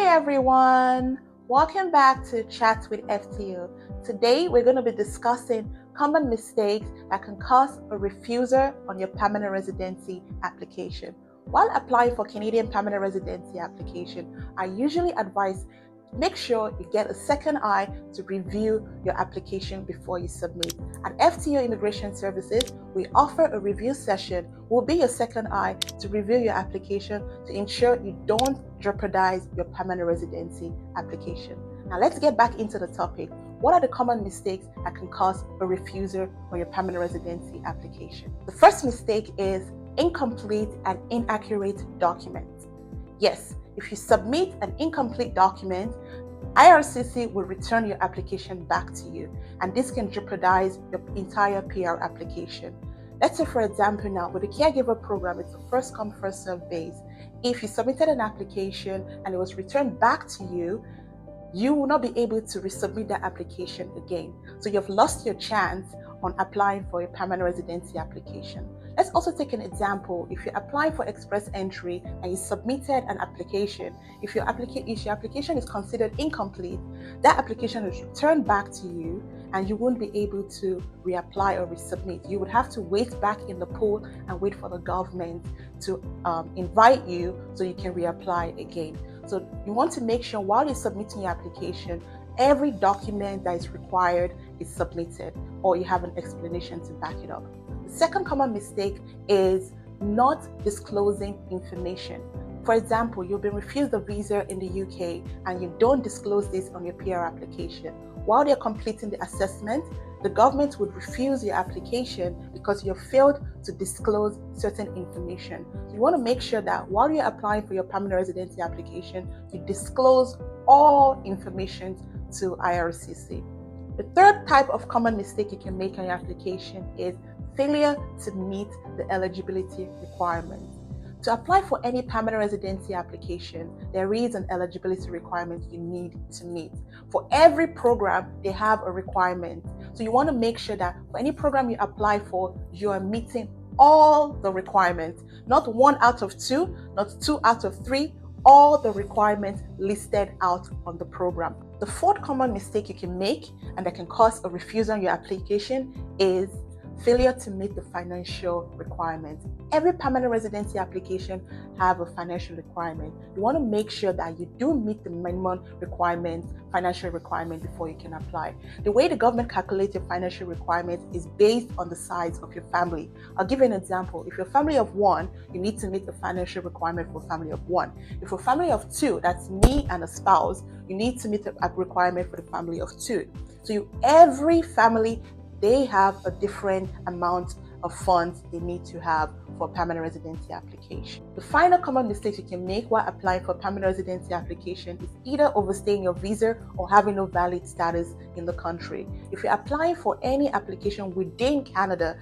everyone, welcome back to Chats with FTO. Today we're going to be discussing common mistakes that can cause a refusal on your permanent residency application. While applying for Canadian permanent residency application, I usually advise make sure you get a second eye to review your application before you submit. At FTO Immigration Services, we offer a review session. We'll be your second eye to review your application to ensure you don't jeopardize your permanent residency application. Now let's get back into the topic. What are the common mistakes that can cause a refusal on your permanent residency application? The first mistake is incomplete and inaccurate documents. Yes, if you submit an incomplete document, IRCC will return your application back to you, and this can jeopardize your entire PR application. Let's say, for example, now with the caregiver program, it's a first come, first served base. If you submitted an application and it was returned back to you, you will not be able to resubmit that application again. So you've lost your chance on applying for a permanent residency application. Let's also take an example. If you're applying for express entry and you submitted an application, if your application is considered incomplete, that application is returned back to you and you won't be able to reapply or resubmit. You would have to wait back in the pool and wait for the government to invite you so you can reapply again. So you want to make sure while you're submitting your application, every document that is required is submitted, or you have an explanation to back it up. The second common mistake is not disclosing information. For example, you've been refused a visa in the UK and you don't disclose this on your PR application. While you're completing the assessment, the government would refuse your application because you have failed to disclose certain information. So you want to make sure that while you're applying for your permanent residency application, you disclose all information to IRCC. The third type of common mistake you can make on your application is failure to meet the eligibility requirements. To apply for any permanent residency application, there is an eligibility requirement you need to meet. For every program, they have a requirement. So you want to make sure that for any program you apply for, you are meeting all the requirements, not 1 out of 2, not 2 out of 3, all the requirements listed out on the program. The fourth common mistake you can make and that can cause a refusal on your application is failure to meet the financial requirements. Every permanent residency application have a financial requirement. You want to make sure that you do meet the minimum requirements, financial requirement before you can apply. The way the government calculates your financial requirements is based on the size of your family. I'll give you an example. If you're a family of 1, you need to meet the financial requirement for a family of 1. If you're a family of 2, that's me and a spouse, you need to meet the requirement for the family of 2. So every family, they have a different amount of funds they need to have for a permanent residency application. The final common mistake you can make while applying for a permanent residency application is either overstaying your visa or having no valid status in the country. If you're applying for any application within Canada,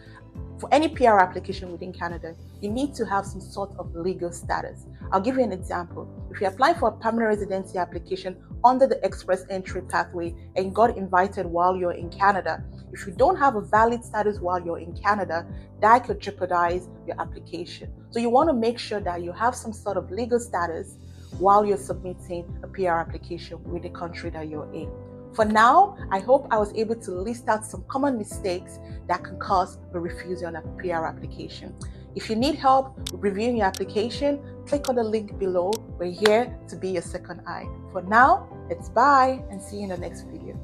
for any PR application within Canada, you need to have some sort of legal status. I'll give you an example. If you apply for a permanent residency application under the express entry pathway and you got invited while you're in Canada, if you don't have a valid status while you're in Canada, that could jeopardize your application. So you want to make sure that you have some sort of legal status while you're submitting a PR application with the country that you're in. For now, I hope I was able to list out some common mistakes that can cause a refusal on a PR application. If you need help reviewing your application, click on the link below. We're here to be your second eye. For now, it's bye and see you in the next video.